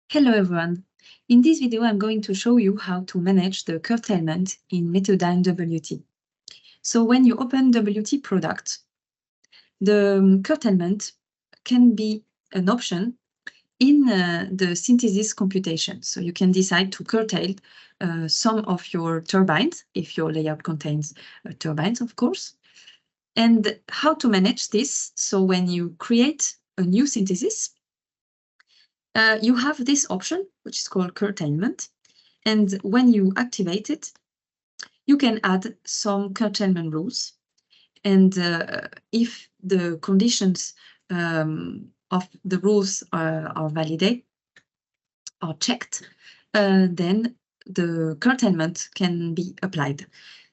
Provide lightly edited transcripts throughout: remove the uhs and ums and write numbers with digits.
Hello everyone. In this video, I'm going to show you how to manage the curtailment in Meteodyn WT. So when you open WT product, the curtailment can be an option in the synthesis computation. So you can decide to curtail some of your turbines, if your layout contains turbines, of course. And how to manage this? So when you create a new synthesis, you have this option, which is called curtailment. And when you activate it, you can add some curtailment rules. And if the conditions of the rules are validated, are checked, then the curtailment can be applied.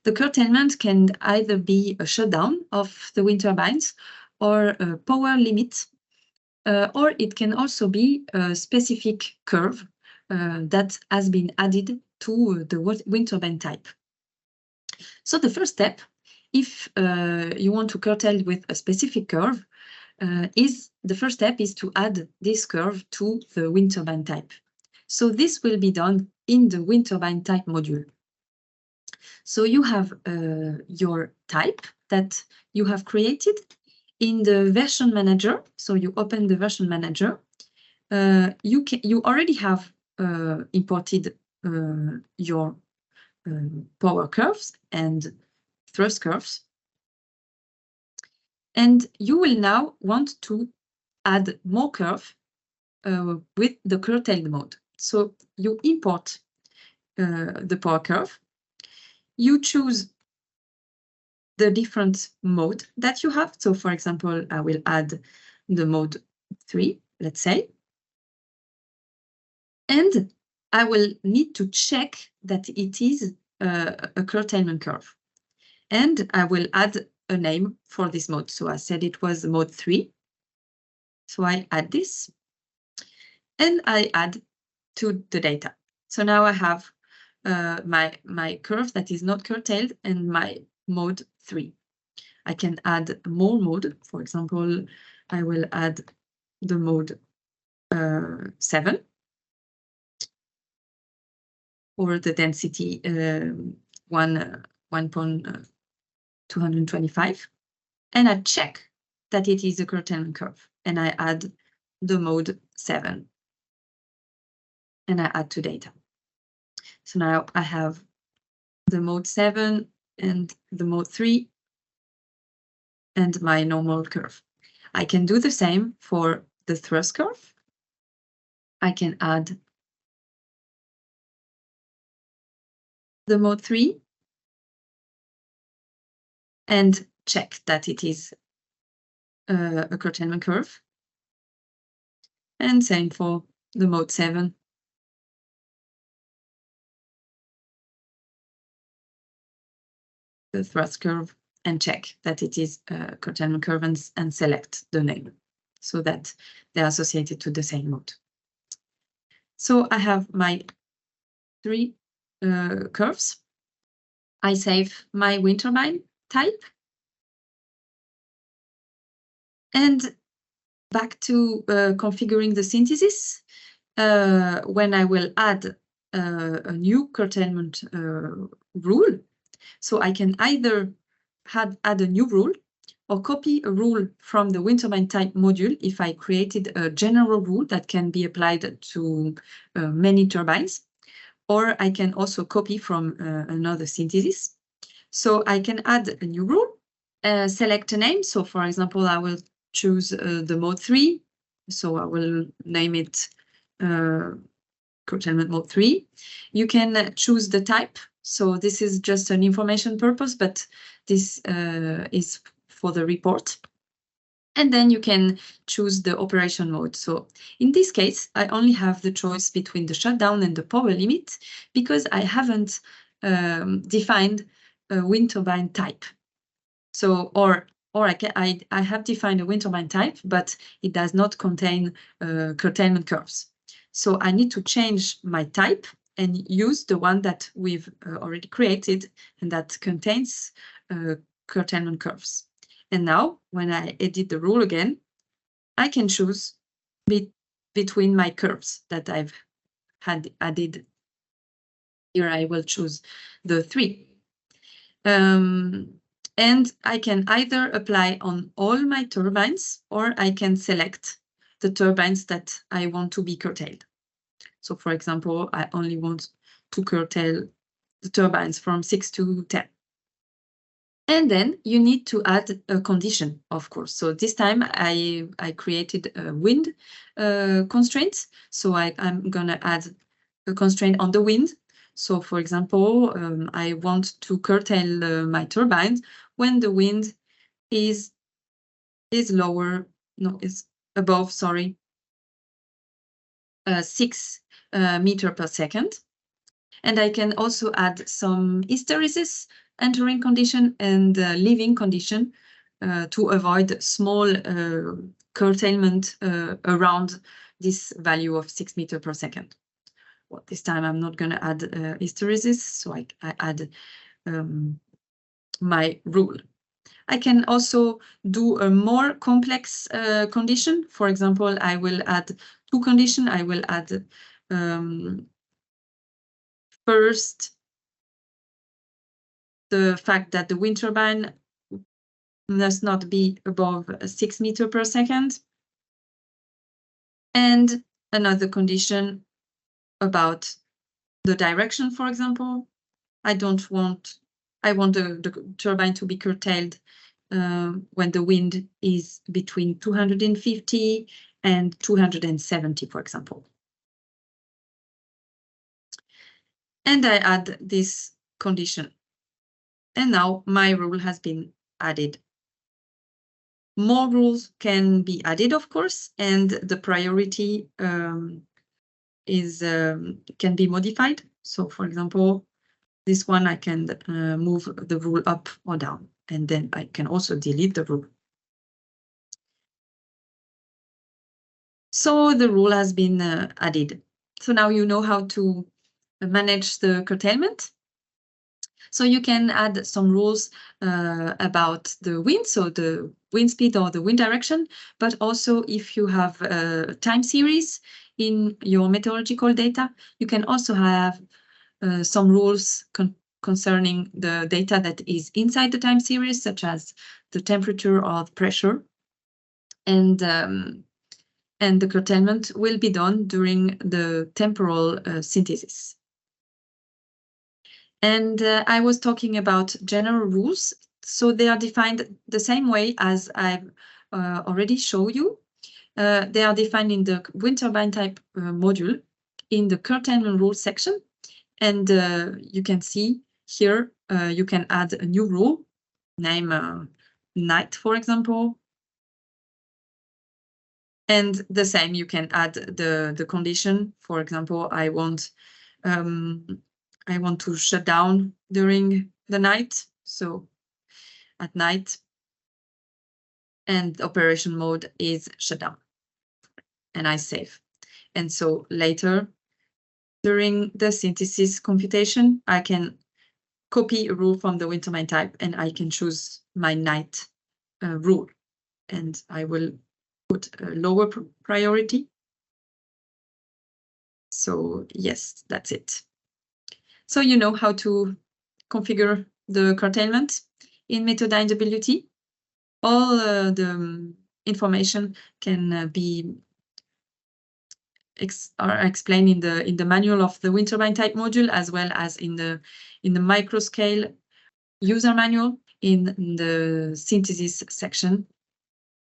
The curtailment can either be a shutdown of the wind turbines or a power limit, or it can also be a specific curve that has been added to the wind turbine type. So the first step, if you want to curtail with a specific curve, the first step is to add this curve to the wind turbine type. So this will be done in the wind turbine type module. So you have your type that you have created in the version manager. So you open the version manager. You already have imported your power curves and thrust curves. And you will now want to add more curve with the curtailed mode. So you import the power curve. You choose the different mode that you have. So for example, I will add the mode 3, let's say. And I will need to check that it is a curtailment curve. And I will add a name for this mode. So I said it was mode 3. So I add this. And I add to the data. So now I have my curve that is not curtailed and my mode 3. I can add more mode. For example, I will add the mode 7 or the density 1.225. And I check that it is a curtailment curve. And I add the mode 7. And I add to data. So now I have the mode 7 and the mode 3 and my normal curve. I can do the same for the thrust curve. I can add the mode 3 and check that it is a curtailment curve. And same for the mode 7. The thrust curve, and check that it is a curtailment curve and select the name so that they're associated to the same mode. So I have my 3 curves. I save my wind turbine type. And back to configuring the synthesis, when I will add a new curtailment rule, so I can either add a new rule or copy a rule from the wind turbine type module if I created a general rule that can be applied to many turbines, or I can also copy from another synthesis. So I can add a new rule, select a name. So for example, I will choose the mode 3. So I will name it curtailment mode 3. You can choose the type. So this is just an information purpose, but this is for the report. And then you can choose the operation mode. So in this case, I only have the choice between the shutdown and the power limit because I haven't defined a wind turbine type. So, or I have defined a wind turbine type, but it does not contain curtailment curves. So I need to change my type and use the one that we've already created and that contains curtailment curves. And now, when I edit the rule again, I can choose between my curves that I've had added. Here I will choose the 3. And I can either apply on all my turbines, or I can select the turbines that I want to be curtailed. So for example, I only want to curtail the turbines from 6 to 10. And then you need to add a condition, of course. So this time I created a wind constraint. So I'm going to add a constraint on the wind. So for example, I want to curtail my turbines when the wind is above, 6 meter per second. And I can also add some hysteresis entering condition and leaving condition to avoid small curtailment around this value of 6 meter per second. Well, this time I'm not going to add hysteresis, so I add my rule. I can also do a more complex condition. For example, I will add 2 conditions. I will add first the fact that the wind turbine must not be above 6 meter per second. And another condition about the direction, for example. I want the turbine to be curtailed when the wind is between 250 and 270, for example. And I add this condition. And now my rule has been added. More rules can be added, of course, and the priority can be modified. So, for example, this one I can move the rule up or down, and then I can also delete the rule. So the rule has been added. So now you know how to manage the curtailment. So you can add some rules about the wind, so the wind speed or the wind direction, but also if you have a time series in your meteorological data, you can also have some rules concerning the data that is inside the time series, such as the temperature or the pressure. And the curtailment will be done during the temporal synthesis. And I was talking about general rules. So they are defined the same way as I've already showed you. They are defined in the wind turbine type module in the curtailment rules section. And you can see here, you can add a new rule, name night, for example. And the same, you can add the condition. For example, I want to shut down during the night, so at night, and operation mode is shutdown, and I save. And so later, during the synthesis computation, I can copy a rule from the wind turbine type, and I can choose my night rule, and I will put a lower priority. So yes, that's it. So you know how to configure the curtailment in Meteodyn WT. All the information can be explained in the manual of the wind turbine type module, as well as in the microscale user manual in the synthesis section.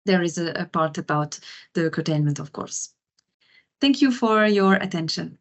There is a part about the curtailment, of course. Thank you for your attention.